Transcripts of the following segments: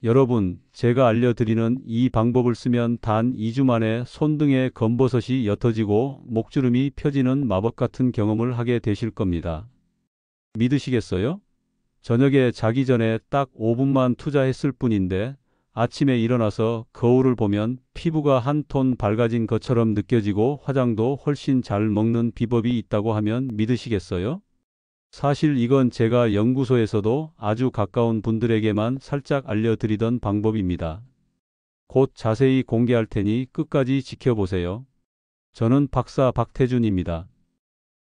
여러분, 제가 알려드리는 이 방법을 쓰면 단 2주 만에 손등에 검버섯이 옅어지고 목주름이 펴지는 마법 같은 경험을 하게 되실 겁니다. 믿으시겠어요? 저녁에 자기 전에 딱 5분만 투자했을 뿐인데 아침에 일어나서 거울을 보면 피부가 한 톤 밝아진 것처럼 느껴지고 화장도 훨씬 잘 먹는 비법이 있다고 하면 믿으시겠어요? 사실 이건 제가 연구소에서도 아주 가까운 분들에게만 살짝 알려드리던 방법입니다. 곧 자세히 공개할 테니 끝까지 지켜보세요. 저는 박사 박태준입니다.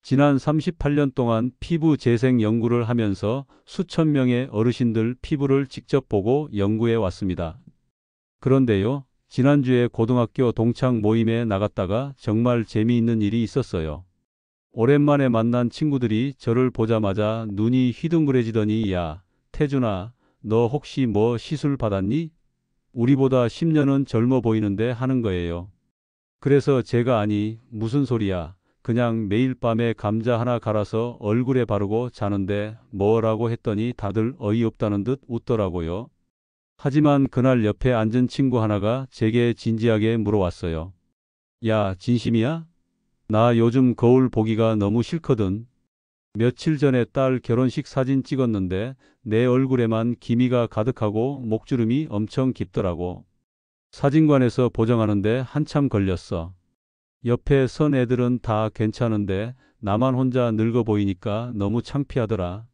지난 38년 동안 피부 재생 연구를 하면서 수천 명의 어르신들 피부를 직접 보고 연구해 왔습니다. 그런데요, 지난주에 고등학교 동창 모임에 나갔다가 정말 재미있는 일이 있었어요. 오랜만에 만난 친구들이 저를 보자마자 눈이 휘둥그레지더니 야, 태준아, 너 혹시 뭐 시술 받았니? 우리보다 10년은 젊어 보이는데 하는 거예요. 그래서 제가 아니, 무슨 소리야. 그냥 매일 밤에 감자 하나 갈아서 얼굴에 바르고 자는데 뭐라고 했더니 다들 어이없다는 듯 웃더라고요. 하지만 그날 옆에 앉은 친구 하나가 제게 진지하게 물어왔어요. 야, 진심이야? 나 요즘 거울 보기가 너무 싫거든. 며칠 전에 딸 결혼식 사진 찍었는데 내 얼굴에만 기미가 가득하고 목주름이 엄청 깊더라고. 사진관에서 보정하는데 한참 걸렸어. 옆에 선 애들은 다 괜찮은데 나만 혼자 늙어 보이니까 너무 창피하더라.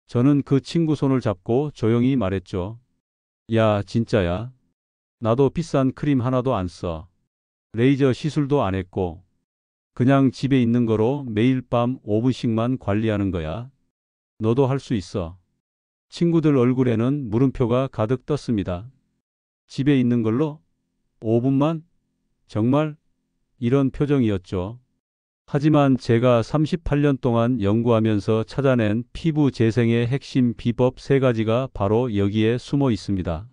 저는 그 친구 손을 잡고 조용히 말했죠. 야, 진짜야. 나도 비싼 크림 하나도 안 써. 레이저 시술도 안 했고. 그냥 집에 있는 거로 매일 밤 5분씩만 관리하는 거야. 너도 할 수 있어. 친구들 얼굴에는 물음표가 가득 떴습니다. 집에 있는 걸로? 5분만? 정말? 이런 표정이었죠. 하지만 제가 38년 동안 연구하면서 찾아낸 피부 재생의 핵심 비법 3가지가 바로 여기에 숨어 있습니다.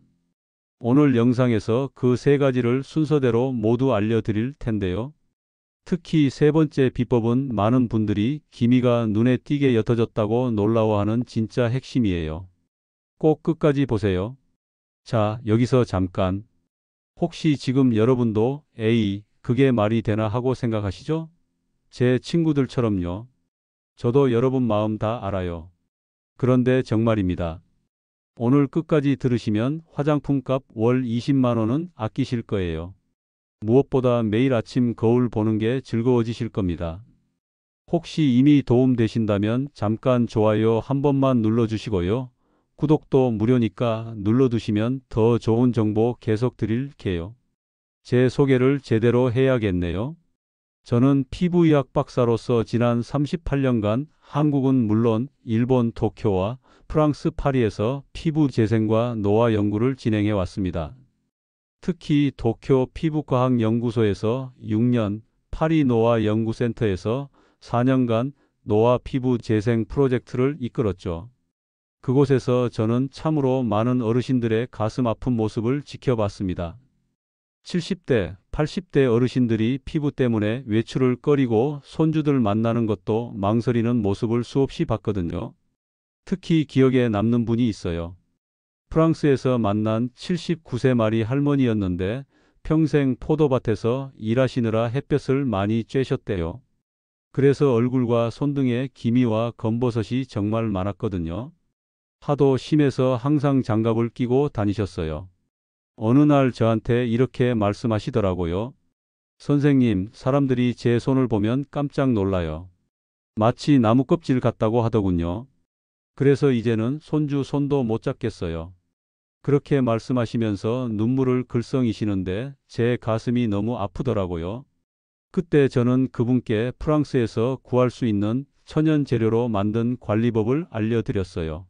오늘 영상에서 그 3가지를 순서대로 모두 알려드릴 텐데요. 특히 3번째 비법은 많은 분들이 기미가 눈에 띄게 옅어졌다고 놀라워하는 진짜 핵심이에요. 꼭 끝까지 보세요. 자, 여기서 잠깐. 혹시 지금 여러분도 에이, 그게 말이 되나 하고 생각하시죠? 제 친구들처럼요. 저도 여러분 마음 다 알아요. 그런데 정말입니다. 오늘 끝까지 들으시면 화장품 값 월 20만 원은 아끼실 거예요. 무엇보다 매일 아침 거울 보는 게 즐거워지실 겁니다. 혹시 이미 도움 되신다면 잠깐 좋아요 한 번만 눌러주시고요. 구독도 무료니까 눌러두시면 더 좋은 정보 계속 드릴게요. 제 소개를 제대로 해야겠네요. 저는 피부의학 박사로서 지난 38년간 한국은 물론 일본 도쿄와 프랑스 파리에서 피부 재생과 노화 연구를 진행해 왔습니다. 특히 도쿄 피부과학연구소에서 6년, 파리 노화연구센터에서 4년간 노화 피부 재생 프로젝트를 이끌었죠. 그곳에서 저는 참으로 많은 어르신들의 가슴 아픈 모습을 지켜봤습니다. 70대, 80대 어르신들이 피부 때문에 외출을 꺼리고 손주들 만나는 것도 망설이는 모습을 수없이 봤거든요. 특히 기억에 남는 분이 있어요. 프랑스에서 만난 79세 마리 할머니였는데 평생 포도밭에서 일하시느라 햇볕을 많이 쬐셨대요. 그래서 얼굴과 손등에 기미와 검버섯이 정말 많았거든요. 하도 심해서 항상 장갑을 끼고 다니셨어요. 어느 날 저한테 이렇게 말씀하시더라고요. 선생님, 사람들이 제 손을 보면 깜짝 놀라요. 마치 나무 껍질 같다고 하더군요. 그래서 이제는 손주 손도 못 잡겠어요. 그렇게 말씀하시면서 눈물을 글썽이시는데 제 가슴이 너무 아프더라고요. 그때 저는 그분께 프랑스에서 구할 수 있는 천연 재료로 만든 관리법을 알려드렸어요.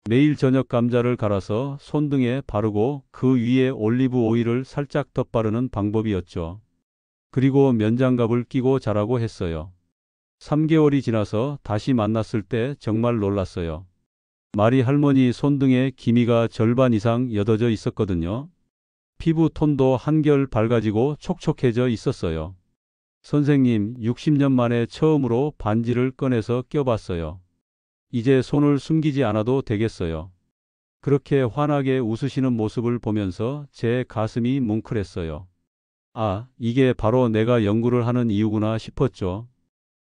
매일 저녁 감자를 갈아서 손등에 바르고 그 위에 올리브 오일을 살짝 덧바르는 방법이었죠. 그리고 면장갑을 끼고 자라고 했어요. 3개월이 지나서 다시 만났을 때 정말 놀랐어요. 마리 할머니 손등에 기미가 절반 이상 옅어져 있었거든요. 피부 톤도 한결 밝아지고 촉촉해져 있었어요. 선생님, 60년 만에 처음으로 반지를 꺼내서 껴봤어요. 이제 손을 숨기지 않아도 되겠어요. 그렇게 환하게 웃으시는 모습을 보면서 제 가슴이 뭉클했어요. 아, 이게 바로 내가 연구를 하는 이유구나 싶었죠.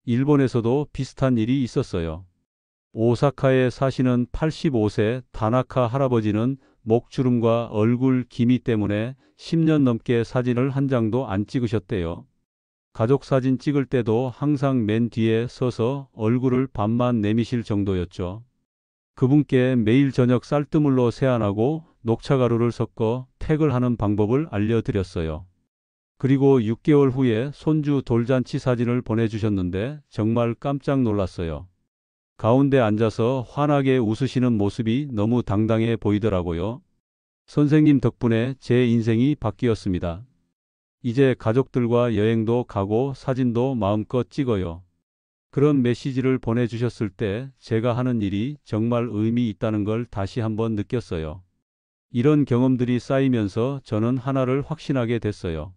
일본에서도 비슷한 일이 있었어요. 오사카에 사시는 85세 다나카 할아버지는 목주름과 얼굴 기미 때문에 10년 넘게 사진을 한 장도 안 찍으셨대요. 가족 사진 찍을 때도 항상 맨 뒤에 서서 얼굴을 반만 내미실 정도였죠. 그분께 매일 저녁 쌀뜨물로 세안하고 녹차가루를 섞어 팩을 하는 방법을 알려드렸어요. 그리고 6개월 후에 손주 돌잔치 사진을 보내주셨는데 정말 깜짝 놀랐어요. 가운데 앉아서 환하게 웃으시는 모습이 너무 당당해 보이더라고요. 선생님 덕분에 제 인생이 바뀌었습니다. 이제 가족들과 여행도 가고 사진도 마음껏 찍어요. 그런 메시지를 보내주셨을 때 제가 하는 일이 정말 의미 있다는 걸 다시 한번 느꼈어요. 이런 경험들이 쌓이면서 저는 하나를 확신하게 됐어요.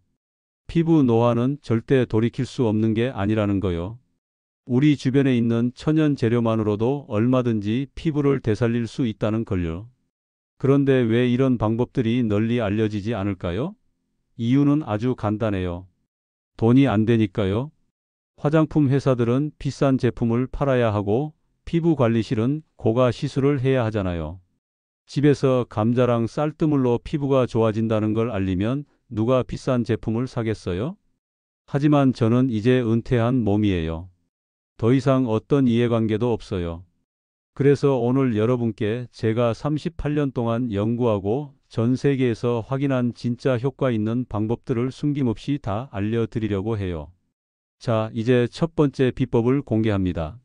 피부 노화는 절대 돌이킬 수 없는 게 아니라는 거요. 우리 주변에 있는 천연 재료만으로도 얼마든지 피부를 되살릴 수 있다는 걸요. 그런데 왜 이런 방법들이 널리 알려지지 않을까요? 이유는 아주 간단해요. 돈이 안 되니까요. 화장품 회사들은 비싼 제품을 팔아야 하고 피부 관리실은 고가 시술을 해야 하잖아요. 집에서 감자랑 쌀뜨물로 피부가 좋아진다는 걸 알리면 누가 비싼 제품을 사겠어요? 하지만 저는 이제 은퇴한 몸이에요. 더 이상 어떤 이해관계도 없어요. 그래서 오늘 여러분께 제가 38년 동안 연구하고 전 세계에서 확인한 진짜 효과 있는 방법들을 숨김없이 다 알려드리려고 해요. 자, 이제 첫 번째 비법을 공개합니다.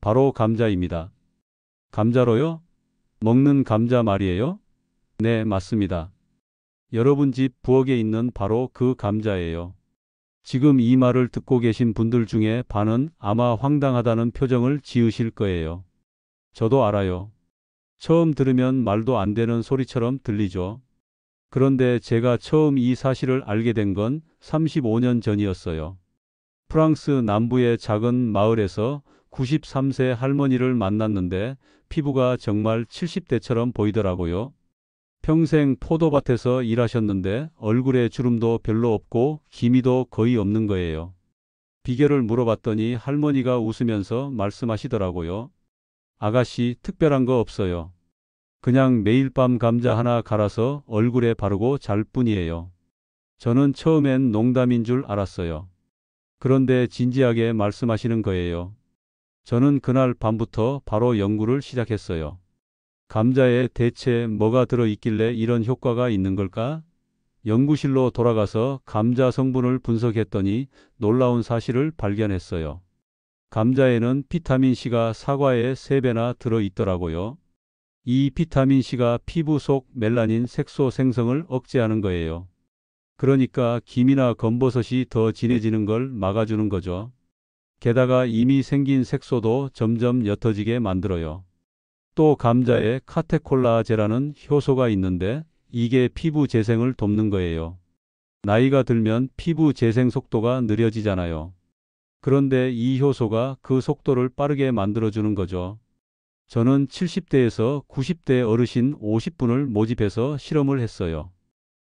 바로 감자입니다. 감자로요? 먹는 감자 말이에요? 네, 맞습니다. 여러분 집 부엌에 있는 바로 그 감자예요. 지금 이 말을 듣고 계신 분들 중에 반은 아마 황당하다는 표정을 지으실 거예요. 저도 알아요. 처음 들으면 말도 안 되는 소리처럼 들리죠. 그런데 제가 처음 이 사실을 알게 된 건 35년 전이었어요. 프랑스 남부의 작은 마을에서 93세 할머니를 만났는데 피부가 정말 70대처럼 보이더라고요. 평생 포도밭에서 일하셨는데 얼굴에 주름도 별로 없고 기미도 거의 없는 거예요. 비결을 물어봤더니 할머니가 웃으면서 말씀하시더라고요. 아가씨, 특별한 거 없어요. 그냥 매일 밤 감자 하나 갈아서 얼굴에 바르고 잘 뿐이에요. 저는 처음엔 농담인 줄 알았어요. 그런데 진지하게 말씀하시는 거예요. 저는 그날 밤부터 바로 연구를 시작했어요. 감자에 대체 뭐가 들어있길래 이런 효과가 있는 걸까? 연구실로 돌아가서 감자 성분을 분석했더니 놀라운 사실을 발견했어요. 감자에는 비타민C가 사과의 3배나 들어있더라고요. 이 비타민C가 피부 속 멜라닌 색소 생성을 억제하는 거예요. 그러니까 기미나 검버섯이 더 진해지는 걸 막아주는 거죠. 게다가 이미 생긴 색소도 점점 옅어지게 만들어요. 또 감자에 카테콜라제라는 효소가 있는데 이게 피부 재생을 돕는 거예요. 나이가 들면 피부 재생 속도가 느려지잖아요. 그런데 이 효소가 그 속도를 빠르게 만들어주는 거죠. 저는 70대에서 90대 어르신 50분을 모집해서 실험을 했어요.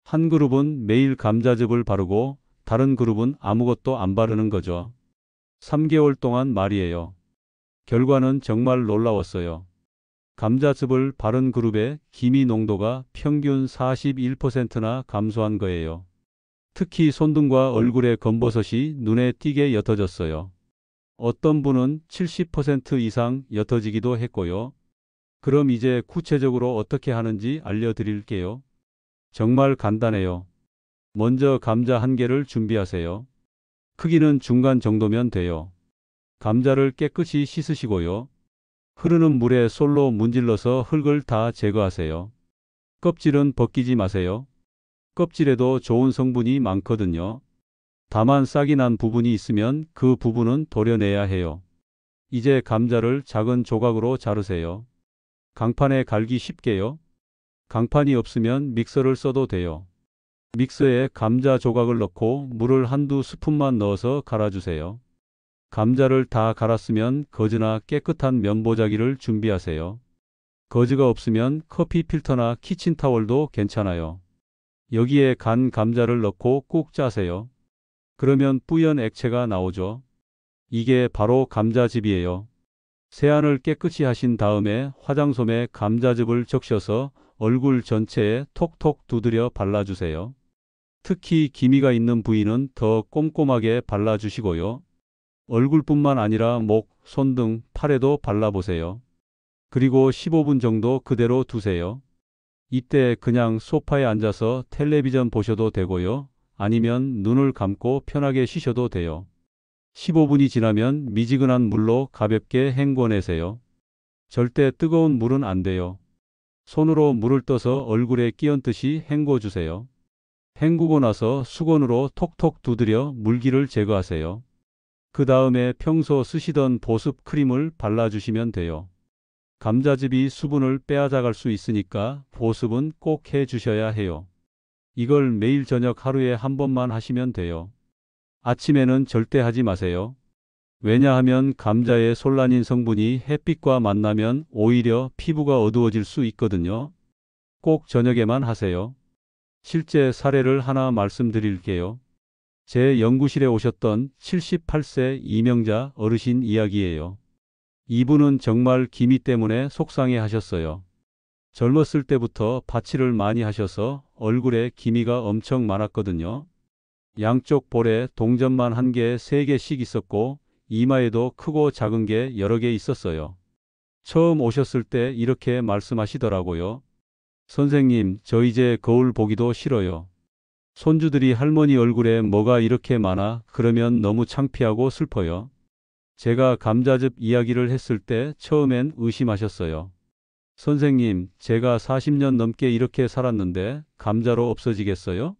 한 그룹은 매일 감자즙을 바르고 다른 그룹은 아무것도 안 바르는 거죠. 3개월 동안 말이에요. 결과는 정말 놀라웠어요. 감자즙을 바른 그룹의 기미 농도가 평균 41%나 감소한 거예요. 특히 손등과 얼굴의 검버섯이 눈에 띄게 옅어졌어요. 어떤 분은 70% 이상 옅어지기도 했고요. 그럼 이제 구체적으로 어떻게 하는지 알려드릴게요. 정말 간단해요. 먼저 감자 1개를 준비하세요. 크기는 중간 정도면 돼요. 감자를 깨끗이 씻으시고요. 흐르는 물에 솔로 문질러서 흙을 다 제거하세요. 껍질은 벗기지 마세요. 껍질에도 좋은 성분이 많거든요. 다만 싹이 난 부분이 있으면 그 부분은 도려내야 해요. 이제 감자를 작은 조각으로 자르세요. 강판에 갈기 쉽게요. 강판이 없으면 믹서를 써도 돼요. 믹서에 감자 조각을 넣고 물을 한두 스푼만 넣어서 갈아주세요. 감자를 다 갈았으면 거즈나 깨끗한 면보자기를 준비하세요. 거즈가 없으면 커피 필터나 키친타월도 괜찮아요. 여기에 간 감자를 넣고 꾹 짜세요. 그러면 뿌연 액체가 나오죠. 이게 바로 감자즙이에요. 세안을 깨끗이 하신 다음에 화장솜에 감자즙을 적셔서 얼굴 전체에 톡톡 두드려 발라주세요. 특히 기미가 있는 부위는 더 꼼꼼하게 발라주시고요. 얼굴뿐만 아니라 목, 손 등 팔에도 발라보세요. 그리고 15분 정도 그대로 두세요. 이때 그냥 소파에 앉아서 텔레비전 보셔도 되고요. 아니면 눈을 감고 편하게 쉬셔도 돼요. 15분이 지나면 미지근한 물로 가볍게 헹궈내세요. 절대 뜨거운 물은 안 돼요. 손으로 물을 떠서 얼굴에 끼얹듯이 헹궈주세요. 헹구고 나서 수건으로 톡톡 두드려 물기를 제거하세요. 그 다음에 평소 쓰시던 보습 크림을 발라주시면 돼요. 감자즙이 수분을 빼앗아갈 수 있으니까 보습은 꼭 해주셔야 해요. 이걸 매일 저녁 하루에 한 번만 하시면 돼요. 아침에는 절대 하지 마세요. 왜냐하면 감자의 솔라닌 성분이 햇빛과 만나면 오히려 피부가 어두워질 수 있거든요. 꼭 저녁에만 하세요. 실제 사례를 하나 말씀드릴게요. 제 연구실에 오셨던 78세 이명자 어르신 이야기예요. 이분은 정말 기미 때문에 속상해 하셨어요. 젊었을 때부터 파치를 많이 하셔서 얼굴에 기미가 엄청 많았거든요. 양쪽 볼에 동전만 한 개, 세 개씩 있었고 이마에도 크고 작은 게 여러 개 있었어요. 처음 오셨을 때 이렇게 말씀하시더라고요. 선생님, 저 이제 거울 보기도 싫어요. 손주들이 할머니 얼굴에 뭐가 이렇게 많아? 그러면 너무 창피하고 슬퍼요. 제가 감자즙 이야기를 했을 때 처음엔 의심하셨어요. 선생님, 제가 40년 넘게 이렇게 살았는데 감자로 없어지겠어요?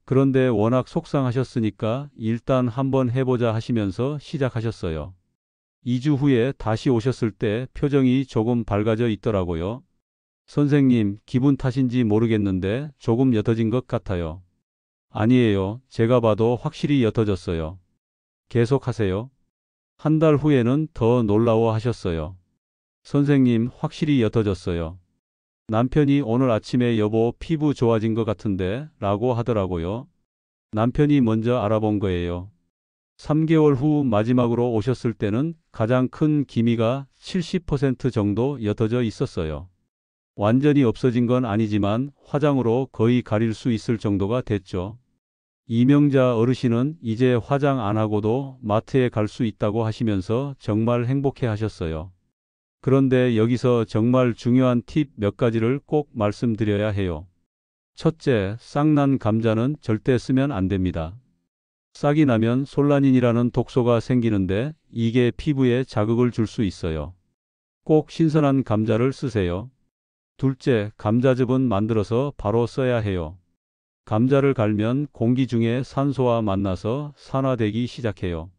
그런데 워낙 속상하셨으니까 일단 한번 해보자 하시면서 시작하셨어요. 2주 후에 다시 오셨을 때 표정이 조금 밝아져 있더라고요. 선생님, 기분 탓인지 모르겠는데 조금 옅어진 것 같아요. 아니에요. 제가 봐도 확실히 옅어졌어요. 계속하세요. 한 달 후에는 더 놀라워 하셨어요. 선생님, 확실히 옅어졌어요. 남편이 오늘 아침에 여보 피부 좋아진 것 같은데 라고 하더라고요. 남편이 먼저 알아본 거예요. 3개월 후 마지막으로 오셨을 때는 가장 큰 기미가 70% 정도 옅어져 있었어요. 완전히 없어진 건 아니지만 화장으로 거의 가릴 수 있을 정도가 됐죠. 이명자 어르신은 이제 화장 안 하고도 마트에 갈 수 있다고 하시면서 정말 행복해 하셨어요. 그런데 여기서 정말 중요한 팁 몇 가지를 꼭 말씀드려야 해요. 첫째, 싹난 감자는 절대 쓰면 안 됩니다. 싹이 나면 솔라닌이라는 독소가 생기는데 이게 피부에 자극을 줄 수 있어요. 꼭 신선한 감자를 쓰세요. 둘째, 감자즙은 만들어서 바로 써야 해요. 감자를 갈면 공기 중에 산소와 만나서 산화되기 시작해요.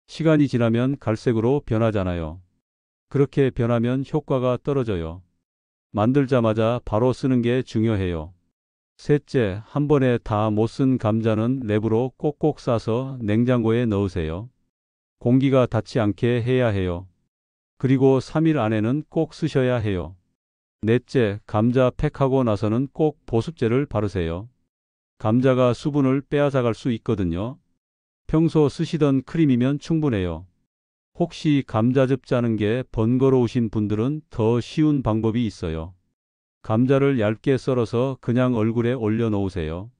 시간이 지나면 갈색으로 변하잖아요. 그렇게 변하면 효과가 떨어져요. 만들자마자 바로 쓰는 게 중요해요. 셋째, 한 번에 다 못 쓴 감자는 랩으로 꼭꼭 싸서 냉장고에 넣으세요. 공기가 닿지 않게 해야 해요. 그리고 3일 안에는 꼭 쓰셔야 해요. 넷째, 감자 팩하고 나서는 꼭 보습제를 바르세요. 감자가 수분을 빼앗아갈 수 있거든요. 평소 쓰시던 크림이면 충분해요. 혹시 감자즙 짜는 게 번거로우신 분들은 더 쉬운 방법이 있어요. 감자를 얇게 썰어서 그냥 얼굴에 올려놓으세요.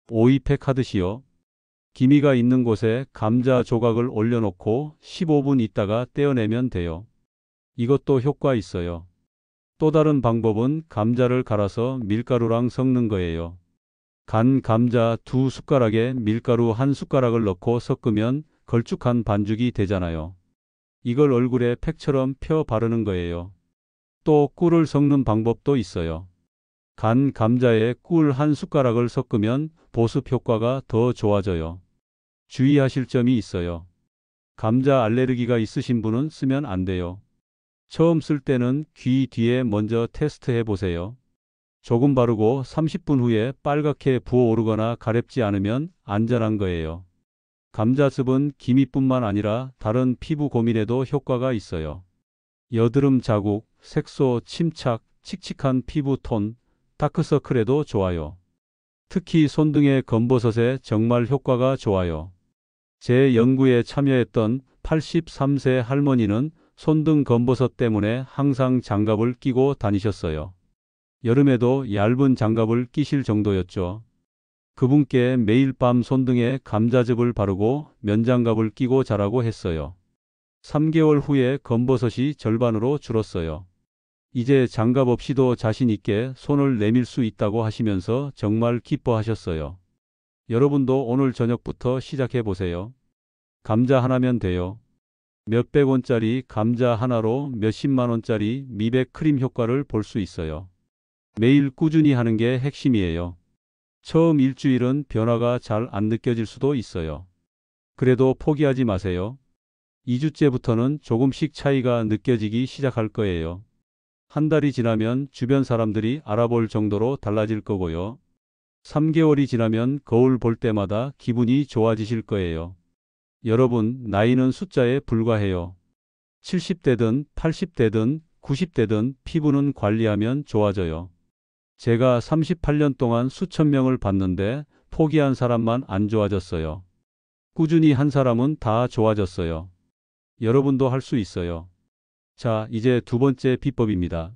오이팩 하듯이요. 기미가 있는 곳에 감자 조각을 올려놓고 15분 있다가 떼어내면 돼요. 이것도 효과 있어요. 또 다른 방법은 감자를 갈아서 밀가루랑 섞는 거예요. 간 감자 2숟가락에 밀가루 1숟가락을 넣고 섞으면 걸쭉한 반죽이 되잖아요. 이걸 얼굴에 팩처럼 펴 바르는 거예요. 또 꿀을 섞는 방법도 있어요. 간 감자에 꿀 1숟가락을 섞으면 보습 효과가 더 좋아져요. 주의하실 점이 있어요. 감자 알레르기가 있으신 분은 쓰면 안 돼요. 처음 쓸 때는 귀 뒤에 먼저 테스트해 보세요. 조금 바르고 30분 후에 빨갛게 부어오르거나 가렵지 않으면 안전한 거예요. 감자즙은 기미뿐만 아니라 다른 피부 고민에도 효과가 있어요. 여드름 자국, 색소, 침착, 칙칙한 피부톤, 다크서클에도 좋아요. 특히 손등의 검버섯에 정말 효과가 좋아요. 제 연구에 참여했던 83세 할머니는 손등 검버섯 때문에 항상 장갑을 끼고 다니셨어요. 여름에도 얇은 장갑을 끼실 정도였죠. 그분께 매일 밤 손등에 감자즙을 바르고 면장갑을 끼고 자라고 했어요. 3개월 후에 검버섯이 절반으로 줄었어요. 이제 장갑 없이도 자신 있게 손을 내밀 수 있다고 하시면서 정말 기뻐하셨어요. 여러분도 오늘 저녁부터 시작해 보세요. 감자 하나면 돼요. 몇백 원짜리 감자 하나로 몇십만 원짜리 미백 크림 효과를 볼 수 있어요. 매일 꾸준히 하는 게 핵심이에요. 처음 일주일은 변화가 잘 안 느껴질 수도 있어요. 그래도 포기하지 마세요. 2주째부터는 조금씩 차이가 느껴지기 시작할 거예요. 한 달이 지나면 주변 사람들이 알아볼 정도로 달라질 거고요. 3개월이 지나면 거울 볼 때마다 기분이 좋아지실 거예요. 여러분, 나이는 숫자에 불과해요. 70대든 80대든 90대든 피부는 관리하면 좋아져요. 제가 38년 동안 수천 명을 봤는데 포기한 사람만 안 좋아졌어요. 꾸준히 한 사람은 다 좋아졌어요. 여러분도 할 수 있어요. 자, 이제 두 번째 비법입니다.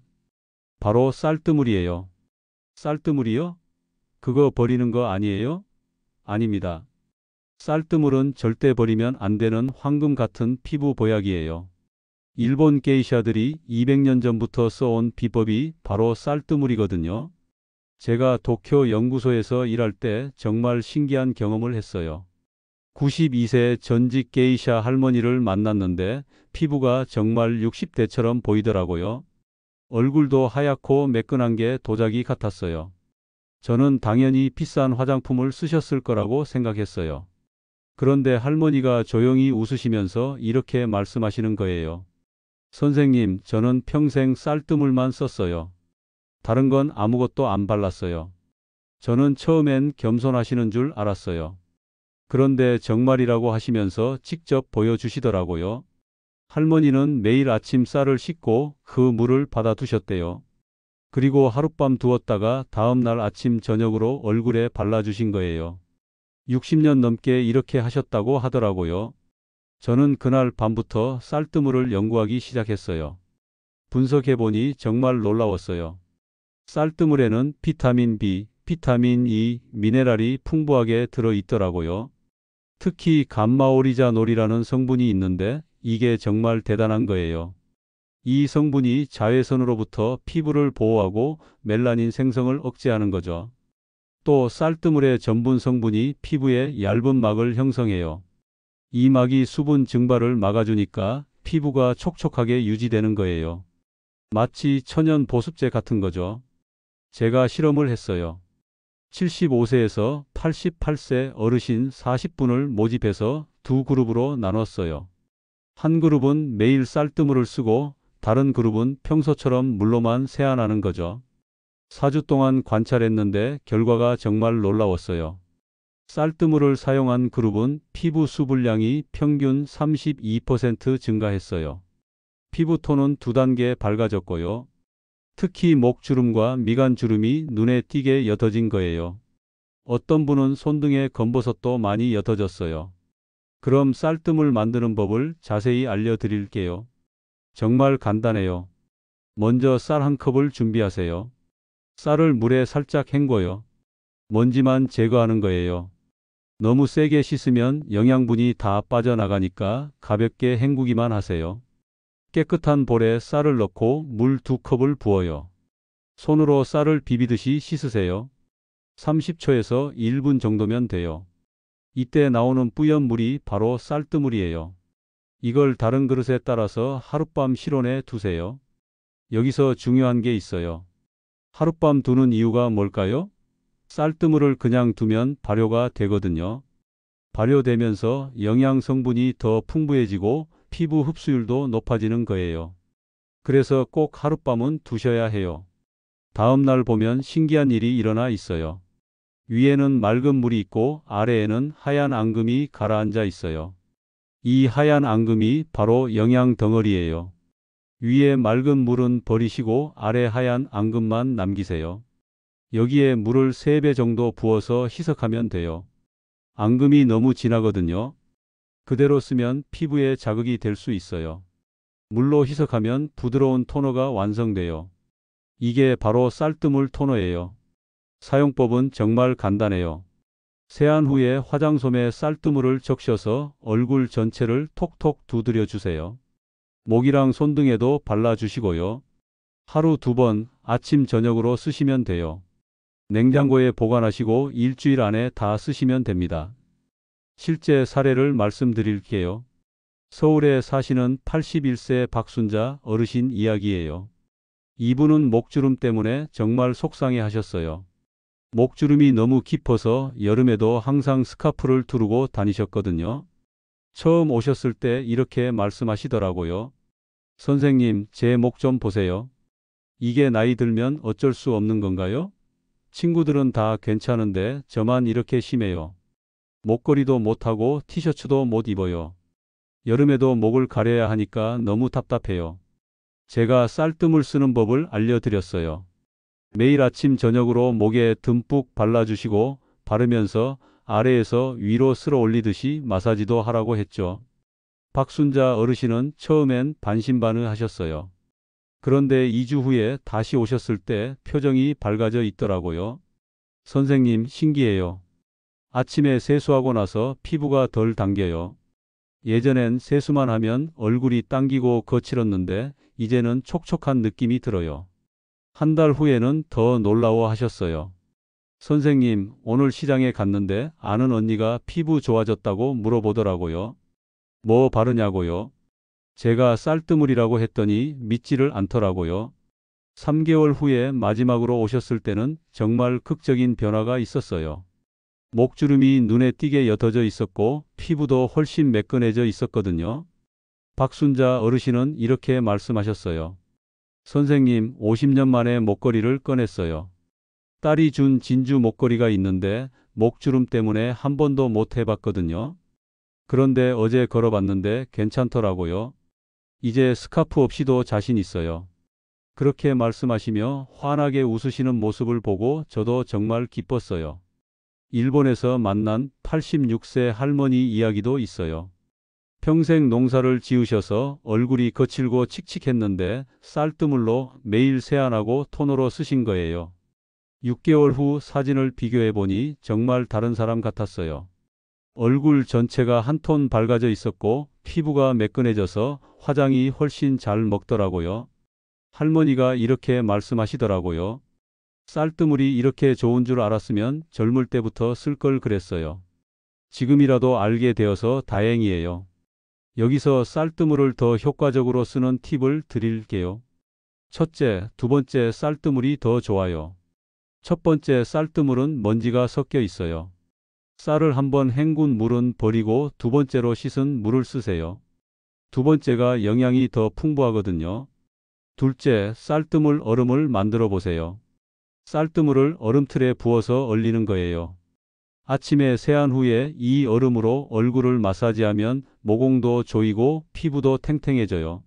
바로 쌀뜨물이에요. 쌀뜨물이요? 그거 버리는 거 아니에요? 아닙니다. 쌀뜨물은 절대 버리면 안 되는 황금 같은 피부 보약이에요. 일본 게이샤들이 200년 전부터 써온 비법이 바로 쌀뜨물이거든요. 제가 도쿄 연구소에서 일할 때 정말 신기한 경험을 했어요. 92세 전직 게이샤 할머니를 만났는데 피부가 정말 60대처럼 보이더라고요. 얼굴도 하얗고 매끈한 게 도자기 같았어요. 저는 당연히 비싼 화장품을 쓰셨을 거라고 생각했어요. 그런데 할머니가 조용히 웃으시면서 이렇게 말씀하시는 거예요. 선생님, 저는 평생 쌀뜨물만 썼어요. 다른 건 아무것도 안 발랐어요. 저는 처음엔 겸손하시는 줄 알았어요. 그런데 정말이라고 하시면서 직접 보여주시더라고요. 할머니는 매일 아침 쌀을 씻고 그 물을 받아 두셨대요. 그리고 하룻밤 두었다가 다음 날 아침 저녁으로 얼굴에 발라주신 거예요. 60년 넘게 이렇게 하셨다고 하더라고요. 저는 그날 밤부터 쌀뜨물을 연구하기 시작했어요. 분석해보니 정말 놀라웠어요. 쌀뜨물에는 비타민 B, 비타민 E, 미네랄이 풍부하게 들어있더라고요. 특히 감마오리자놀이라는 성분이 있는데 이게 정말 대단한 거예요. 이 성분이 자외선으로부터 피부를 보호하고 멜라닌 생성을 억제하는 거죠. 또 쌀뜨물의 전분 성분이 피부에 얇은 막을 형성해요. 이 막이 수분 증발을 막아주니까 피부가 촉촉하게 유지되는 거예요. 마치 천연 보습제 같은 거죠. 제가 실험을 했어요. 75세에서 88세 어르신 40분을 모집해서 두 그룹으로 나눴어요. 한 그룹은 매일 쌀뜨물을 쓰고 다른 그룹은 평소처럼 물로만 세안하는 거죠. 4주 동안 관찰했는데 결과가 정말 놀라웠어요. 쌀뜨물을 사용한 그룹은 피부 수분량이 평균 32% 증가했어요. 피부톤은 2단계 밝아졌고요. 특히 목주름과 미간주름이 눈에 띄게 옅어진 거예요. 어떤 분은 손등에 검버섯도 많이 옅어졌어요. 그럼 쌀뜨물 만드는 법을 자세히 알려드릴게요. 정말 간단해요. 먼저 쌀 한 컵을 준비하세요. 쌀을 물에 살짝 헹궈요. 먼지만 제거하는 거예요. 너무 세게 씻으면 영양분이 다 빠져나가니까 가볍게 헹구기만 하세요. 깨끗한 볼에 쌀을 넣고 물 2컵을 부어요. 손으로 쌀을 비비듯이 씻으세요. 30초에서 1분 정도면 돼요. 이때 나오는 뿌연 물이 바로 쌀뜨물이에요. 이걸 다른 그릇에 따라서 하룻밤 실온에 두세요. 여기서 중요한 게 있어요. 하룻밤 두는 이유가 뭘까요? 쌀뜨물을 그냥 두면 발효가 되거든요. 발효되면서 영양 성분이 더 풍부해지고 피부 흡수율도 높아지는 거예요. 그래서 꼭 하룻밤은 두셔야 해요. 다음 날 보면 신기한 일이 일어나 있어요. 위에는 맑은 물이 있고 아래에는 하얀 앙금이 가라앉아 있어요. 이 하얀 앙금이 바로 영양 덩어리예요. 위에 맑은 물은 버리시고 아래 하얀 앙금만 남기세요. 여기에 물을 3배 정도 부어서 희석하면 돼요. 앙금이 너무 진하거든요. 그대로 쓰면 피부에 자극이 될 수 있어요. 물로 희석하면 부드러운 토너가 완성돼요. 이게 바로 쌀뜨물 토너예요. 사용법은 정말 간단해요. 세안 후에 화장솜에 쌀뜨물을 적셔서 얼굴 전체를 톡톡 두드려 주세요. 목이랑 손등에도 발라주시고요. 하루 2번 아침 저녁으로 쓰시면 돼요. 냉장고에 보관하시고 일주일 안에 다 쓰시면 됩니다. 실제 사례를 말씀드릴게요. 서울에 사시는 81세 박순자 어르신 이야기예요. 이분은 목주름 때문에 정말 속상해 하셨어요. 목주름이 너무 깊어서 여름에도 항상 스카프를 두르고 다니셨거든요. 처음 오셨을 때 이렇게 말씀하시더라고요. 선생님, 제 목 좀 보세요. 이게 나이 들면 어쩔 수 없는 건가요? 친구들은 다 괜찮은데 저만 이렇게 심해요. 목걸이도 못하고 티셔츠도 못 입어요. 여름에도 목을 가려야 하니까 너무 답답해요. 제가 쌀뜨물 쓰는 법을 알려드렸어요. 매일 아침 저녁으로 목에 듬뿍 발라주시고 바르면서 아래에서 위로 쓸어 올리듯이 마사지도 하라고 했죠. 박순자 어르신은 처음엔 반신반의하셨어요. 그런데 2주 후에 다시 오셨을 때 표정이 밝아져 있더라고요. 선생님, 신기해요. 아침에 세수하고 나서 피부가 덜 당겨요. 예전엔 세수만 하면 얼굴이 당기고 거칠었는데 이제는 촉촉한 느낌이 들어요. 한 달 후에는 더 놀라워 하셨어요. 선생님, 오늘 시장에 갔는데 아는 언니가 피부 좋아졌다고 물어보더라고요. 뭐 바르냐고요? 제가 쌀뜨물이라고 했더니 믿지를 않더라고요. 3개월 후에 마지막으로 오셨을 때는 정말 극적인 변화가 있었어요. 목주름이 눈에 띄게 옅어져 있었고 피부도 훨씬 매끈해져 있었거든요. 박순자 어르신은 이렇게 말씀하셨어요. 선생님, 50년 만에 목걸이를 꺼냈어요. 딸이 준 진주 목걸이가 있는데 목주름 때문에 한 번도 못 해봤거든요. 그런데 어제 걸어봤는데 괜찮더라고요. 이제 스카프 없이도 자신 있어요. 그렇게 말씀하시며 환하게 웃으시는 모습을 보고 저도 정말 기뻤어요. 일본에서 만난 86세 할머니 이야기도 있어요. 평생 농사를 지으셔서 얼굴이 거칠고 칙칙했는데 쌀뜨물로 매일 세안하고 토너로 쓰신 거예요. 6개월 후 사진을 비교해 보니 정말 다른 사람 같았어요. 얼굴 전체가 한 톤 밝아져 있었고 피부가 매끈해져서 화장이 훨씬 잘 먹더라고요. 할머니가 이렇게 말씀하시더라고요. 쌀뜨물이 이렇게 좋은 줄 알았으면 젊을 때부터 쓸 걸 그랬어요. 지금이라도 알게 되어서 다행이에요. 여기서 쌀뜨물을 더 효과적으로 쓰는 팁을 드릴게요. 첫째, 두 번째 쌀뜨물이 더 좋아요. 첫 번째 쌀뜨물은 먼지가 섞여 있어요. 쌀을 한번 헹군 물은 버리고 두 번째로 씻은 물을 쓰세요. 두 번째가 영양이 더 풍부하거든요. 둘째, 쌀뜨물 얼음을 만들어 보세요. 쌀뜨물을 얼음틀에 부어서 얼리는 거예요. 아침에 세안 후에 이 얼음으로 얼굴을 마사지하면 모공도 조이고 피부도 탱탱해져요.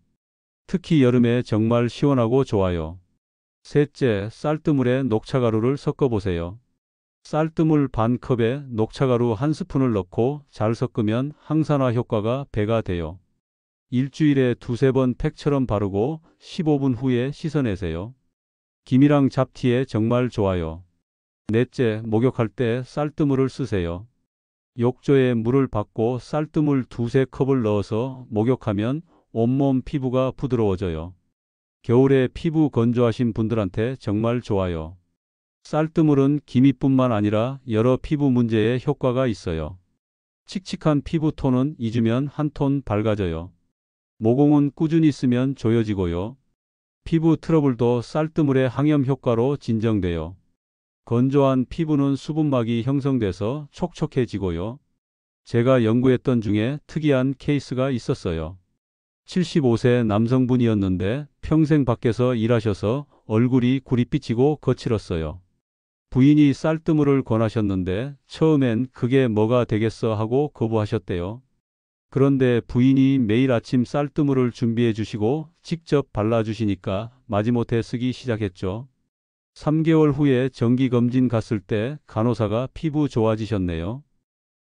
특히 여름에 정말 시원하고 좋아요. 셋째, 쌀뜨물에 녹차가루를 섞어 보세요. 쌀뜨물 반 컵에 녹차가루 1스푼을 넣고 잘 섞으면 항산화 효과가 배가 돼요. 일주일에 2~3번 팩처럼 바르고 15분 후에 씻어내세요. 김이랑 잡티에 정말 좋아요. 넷째, 목욕할 때 쌀뜨물을 쓰세요. 욕조에 물을 받고 쌀뜨물 2~3컵을 넣어서 목욕하면 온몸 피부가 부드러워져요. 겨울에 피부 건조하신 분들한테 정말 좋아요. 쌀뜨물은 기미뿐만 아니라 여러 피부 문제에 효과가 있어요. 칙칙한 피부톤은 2주면 한 톤 밝아져요. 모공은 꾸준히 쓰면 조여지고요. 피부 트러블도 쌀뜨물의 항염 효과로 진정돼요. 건조한 피부는 수분막이 형성돼서 촉촉해지고요. 제가 연구했던 중에 특이한 케이스가 있었어요. 75세 남성분이었는데 평생 밖에서 일하셔서 얼굴이 구릿빛이고 거칠었어요. 부인이 쌀뜨물을 권하셨는데 처음엔 그게 뭐가 되겠어 하고 거부하셨대요. 그런데 부인이 매일 아침 쌀뜨물을 준비해 주시고 직접 발라주시니까 마지못해 쓰기 시작했죠. 3개월 후에 정기검진 갔을 때 간호사가 피부 좋아지셨네요.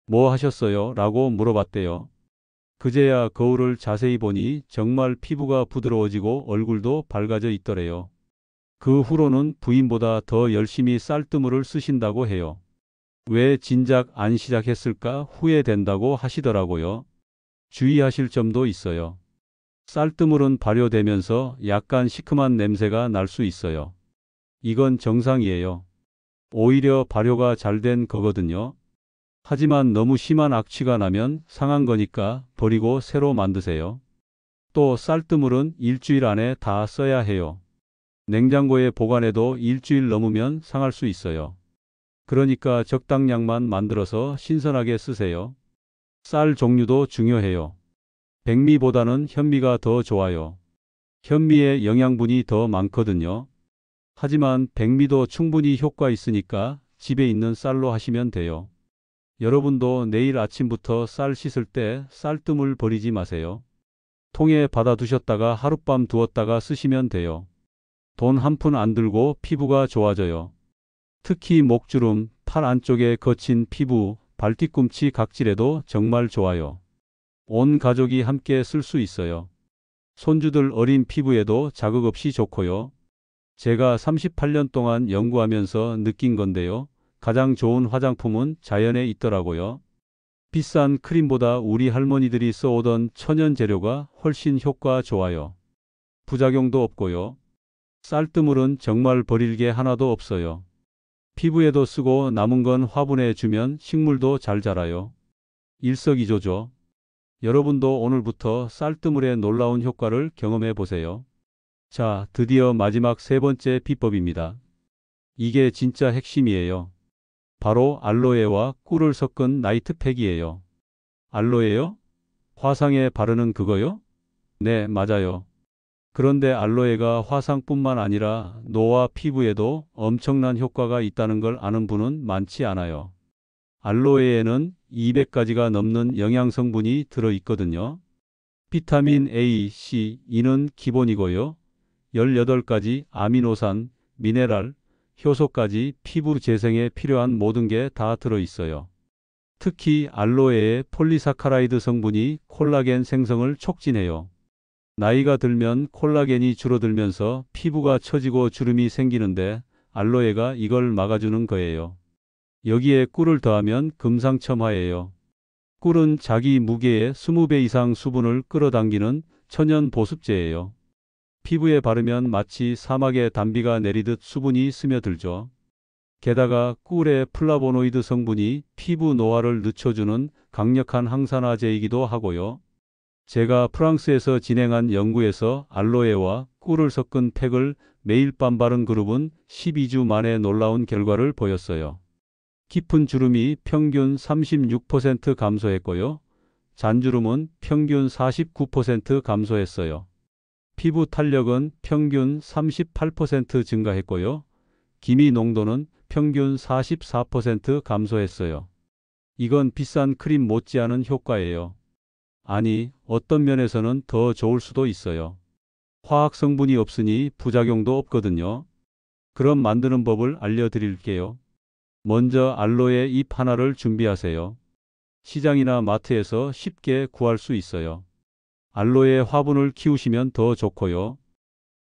뭐 하셨어요? 라고 물어봤대요. 그제야 거울을 자세히 보니 정말 피부가 부드러워지고 얼굴도 밝아져 있더래요. 그 후로는 부인보다 더 열심히 쌀뜨물을 쓰신다고 해요. 왜 진작 안 시작했을까 후회된다고 하시더라고요. 주의하실 점도 있어요. 쌀뜨물은 발효되면서 약간 시큼한 냄새가 날 수 있어요. 이건 정상이에요. 오히려 발효가 잘 된 거거든요. 하지만 너무 심한 악취가 나면 상한 거니까 버리고 새로 만드세요. 또 쌀뜨물은 일주일 안에 다 써야 해요. 냉장고에 보관해도 일주일 넘으면 상할 수 있어요. 그러니까 적당량만 만들어서 신선하게 쓰세요. 쌀 종류도 중요해요. 백미보다는 현미가 더 좋아요. 현미에 영양분이 더 많거든요. 하지만 백미도 충분히 효과 있으니까 집에 있는 쌀로 하시면 돼요. 여러분도 내일 아침부터 쌀 씻을 때 쌀뜨물 버리지 마세요. 통에 받아두셨다가 하룻밤 두었다가 쓰시면 돼요. 돈 한 푼 안 들고 피부가 좋아져요. 특히 목주름, 팔 안쪽에 거친 피부, 발뒤꿈치 각질에도 정말 좋아요. 온 가족이 함께 쓸 수 있어요. 손주들 어린 피부에도 자극 없이 좋고요. 제가 38년 동안 연구하면서 느낀 건데요. 가장 좋은 화장품은 자연에 있더라고요. 비싼 크림보다 우리 할머니들이 써오던 천연 재료가 훨씬 효과 좋아요. 부작용도 없고요. 쌀뜨물은 정말 버릴 게 하나도 없어요. 피부에도 쓰고 남은 건 화분에 주면 식물도 잘 자라요. 일석이조죠. 여러분도 오늘부터 쌀뜨물의 놀라운 효과를 경험해 보세요. 자, 드디어 마지막 세 번째 비법입니다. 이게 진짜 핵심이에요. 바로 알로에와 꿀을 섞은 나이트팩이에요. 알로에요? 화상에 바르는 그거요? 네, 맞아요. 그런데 알로에가 화상뿐만 아니라 노화 피부에도 엄청난 효과가 있다는 걸 아는 분은 많지 않아요. 알로에에는 200가지가 넘는 영양 성분이 들어 있거든요. 비타민 A, C, E는 기본이고요. 18가지 아미노산, 미네랄, 효소까지 피부 재생에 필요한 모든 게 다 들어 있어요. 특히 알로에의 폴리사카라이드 성분이 콜라겐 생성을 촉진해요. 나이가 들면 콜라겐이 줄어들면서 피부가 처지고 주름이 생기는데 알로에가 이걸 막아주는 거예요. 여기에 꿀을 더하면 금상첨화예요. 꿀은 자기 무게의 20배 이상 수분을 끌어당기는 천연 보습제예요. 피부에 바르면 마치 사막에 단비가 내리듯 수분이 스며들죠. 게다가 꿀의 플라보노이드 성분이 피부 노화를 늦춰주는 강력한 항산화제이기도 하고요. 제가 프랑스에서 진행한 연구에서 알로에와 꿀을 섞은 팩을 매일 밤 바른 그룹은 12주 만에 놀라운 결과를 보였어요. 깊은 주름이 평균 36% 감소했고요. 잔주름은 평균 49% 감소했어요. 피부 탄력은 평균 38% 증가했고요. 기미 농도는 평균 44% 감소했어요. 이건 비싼 크림 못지않은 효과예요. 아니, 어떤 면에서는 더 좋을 수도 있어요. 화학 성분이 없으니 부작용도 없거든요. 그럼 만드는 법을 알려드릴게요. 먼저 알로에 잎 하나를 준비하세요. 시장이나 마트에서 쉽게 구할 수 있어요. 알로에 화분을 키우시면 더 좋고요.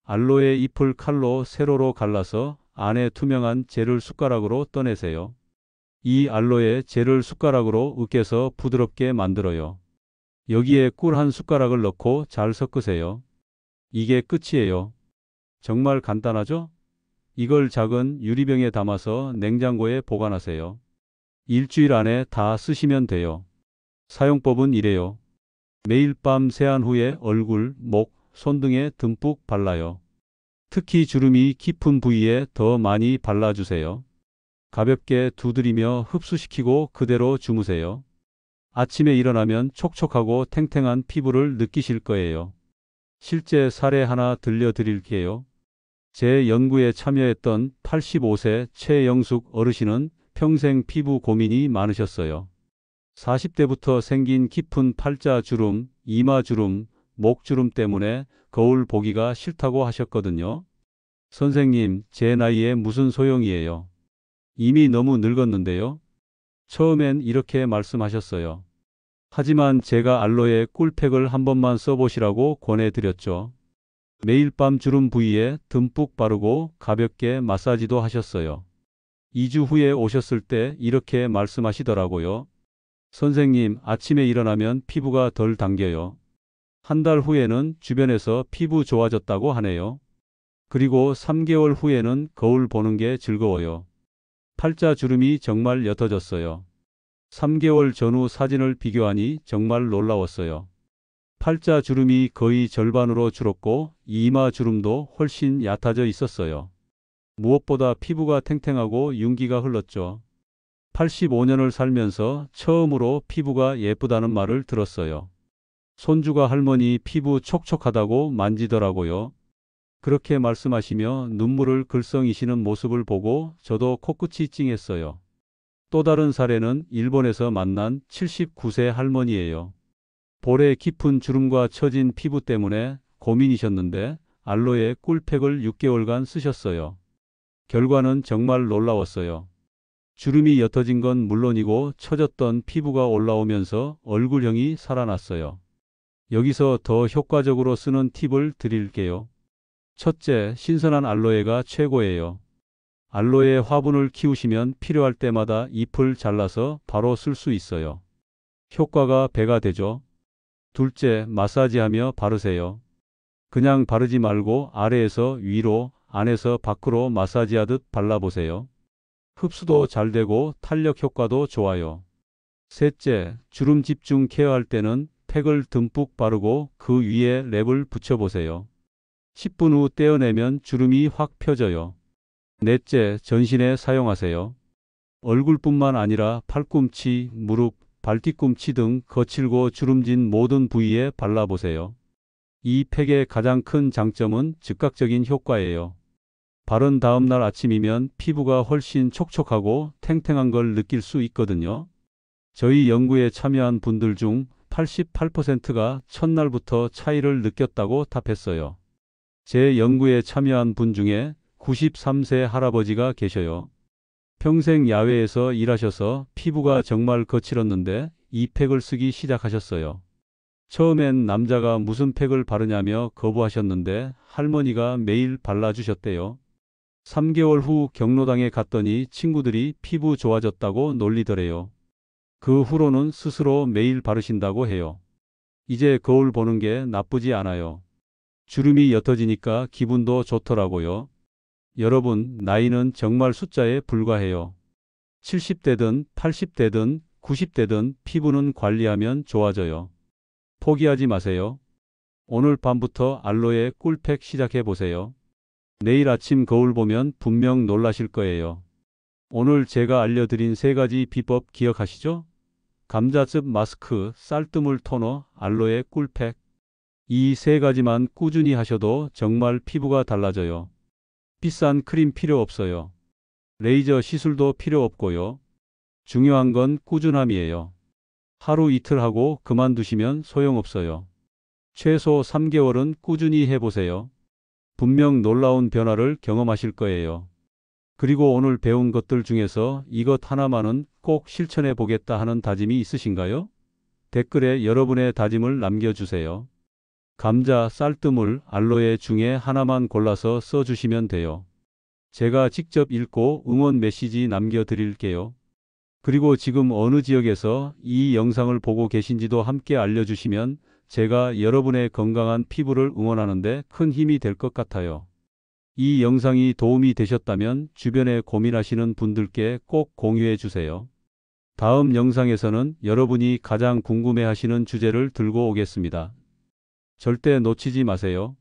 알로에 잎을 칼로 세로로 갈라서 안에 투명한 젤을 숟가락으로 떠내세요. 이 알로에 젤을 숟가락으로 으깨서 부드럽게 만들어요. 여기에 꿀 한 숟가락을 넣고 잘 섞으세요. 이게 끝이에요. 정말 간단하죠? 이걸 작은 유리병에 담아서 냉장고에 보관하세요. 일주일 안에 다 쓰시면 돼요. 사용법은 이래요. 매일 밤 세안 후에 얼굴, 목, 손 등에 듬뿍 발라요. 특히 주름이 깊은 부위에 더 많이 발라주세요. 가볍게 두드리며 흡수시키고 그대로 주무세요. 아침에 일어나면 촉촉하고 탱탱한 피부를 느끼실 거예요. 실제 사례 하나 들려드릴게요. 제 연구에 참여했던 85세 최영숙 어르신은 평생 피부 고민이 많으셨어요. 40대부터 생긴 깊은 팔자주름, 이마주름, 목주름 때문에 거울 보기가 싫다고 하셨거든요. 선생님, 제 나이에 무슨 소용이에요? 이미 너무 늙었는데요. 처음엔 이렇게 말씀하셨어요. 하지만 제가 알로에 꿀팩을 한 번만 써보시라고 권해드렸죠. 매일 밤 주름 부위에 듬뿍 바르고 가볍게 마사지도 하셨어요. 2주 후에 오셨을 때 이렇게 말씀하시더라고요. 선생님, 아침에 일어나면 피부가 덜 당겨요. 한 달 후에는 주변에서 피부 좋아졌다고 하네요. 그리고 3개월 후에는 거울 보는 게 즐거워요. 팔자 주름이 정말 옅어졌어요. 3개월 전후 사진을 비교하니 정말 놀라웠어요. 팔자 주름이 거의 절반으로 줄었고 이마 주름도 훨씬 얕아져 있었어요. 무엇보다 피부가 탱탱하고 윤기가 흘렀죠. 85년을 살면서 처음으로 피부가 예쁘다는 말을 들었어요. 손주가 할머니 피부 촉촉하다고 만지더라고요. 그렇게 말씀하시며 눈물을 글썽이시는 모습을 보고 저도 코끝이 찡했어요. 또 다른 사례는 일본에서 만난 79세 할머니예요. 볼에 깊은 주름과 처진 피부 때문에 고민이셨는데 알로에 꿀팩을 6개월간 쓰셨어요. 결과는 정말 놀라웠어요. 주름이 옅어진 건 물론이고 처졌던 피부가 올라오면서 얼굴형이 살아났어요. 여기서 더 효과적으로 쓰는 팁을 드릴게요. 첫째, 신선한 알로에가 최고예요. 알로에 화분을 키우시면 필요할 때마다 잎을 잘라서 바로 쓸 수 있어요. 효과가 배가 되죠. 둘째, 마사지하며 바르세요. 그냥 바르지 말고 아래에서 위로, 안에서 밖으로 마사지하듯 발라보세요. 흡수도 잘 되고 탄력 효과도 좋아요. 셋째, 주름 집중 케어할 때는 팩을 듬뿍 바르고 그 위에 랩을 붙여보세요. 10분 후 떼어내면 주름이 확 펴져요. 넷째, 전신에 사용하세요. 얼굴뿐만 아니라 팔꿈치, 무릎, 발뒤꿈치 등 거칠고 주름진 모든 부위에 발라보세요. 이 팩의 가장 큰 장점은 즉각적인 효과예요. 바른 다음 날 아침이면 피부가 훨씬 촉촉하고 탱탱한 걸 느낄 수 있거든요. 저희 연구에 참여한 분들 중 88%가 첫날부터 차이를 느꼈다고 답했어요. 제 연구에 참여한 분 중에 93세 할아버지가 계셔요. 평생 야외에서 일하셔서 피부가 정말 거칠었는데 이 팩을 쓰기 시작하셨어요. 처음엔 남자가 무슨 팩을 바르냐며 거부하셨는데 할머니가 매일 발라주셨대요. 3개월 후 경로당에 갔더니 친구들이 피부 좋아졌다고 놀리더래요. 그 후로는 스스로 매일 바르신다고 해요. 이제 거울 보는 게 나쁘지 않아요. 주름이 옅어지니까 기분도 좋더라고요. 여러분, 나이는 정말 숫자에 불과해요. 70대든 80대든 90대든 피부는 관리하면 좋아져요. 포기하지 마세요. 오늘 밤부터 알로에 꿀팩 시작해 보세요. 내일 아침 거울 보면 분명 놀라실 거예요. 오늘 제가 알려드린 3가지 비법 기억하시죠? 감자즙 마스크, 쌀뜨물 토너, 알로에 꿀팩. 이 3가지만 꾸준히 하셔도 정말 피부가 달라져요. 비싼 크림 필요 없어요. 레이저 시술도 필요 없고요. 중요한 건 꾸준함이에요. 하루 이틀 하고 그만두시면 소용없어요. 최소 3개월은 꾸준히 해보세요. 분명 놀라운 변화를 경험하실 거예요. 그리고 오늘 배운 것들 중에서 이것 하나만은 꼭 실천해 보겠다 하는 다짐이 있으신가요? 댓글에 여러분의 다짐을 남겨주세요. 감자, 쌀뜨물, 알로에 중에 하나만 골라서 써주시면 돼요. 제가 직접 읽고 응원 메시지 남겨드릴게요. 그리고 지금 어느 지역에서 이 영상을 보고 계신지도 함께 알려주시면 제가 여러분의 건강한 피부를 응원하는데 큰 힘이 될 것 같아요. 이 영상이 도움이 되셨다면 주변에 고민하시는 분들께 꼭 공유해 주세요. 다음 영상에서는 여러분이 가장 궁금해하시는 주제를 들고 오겠습니다. 절대 놓치지 마세요.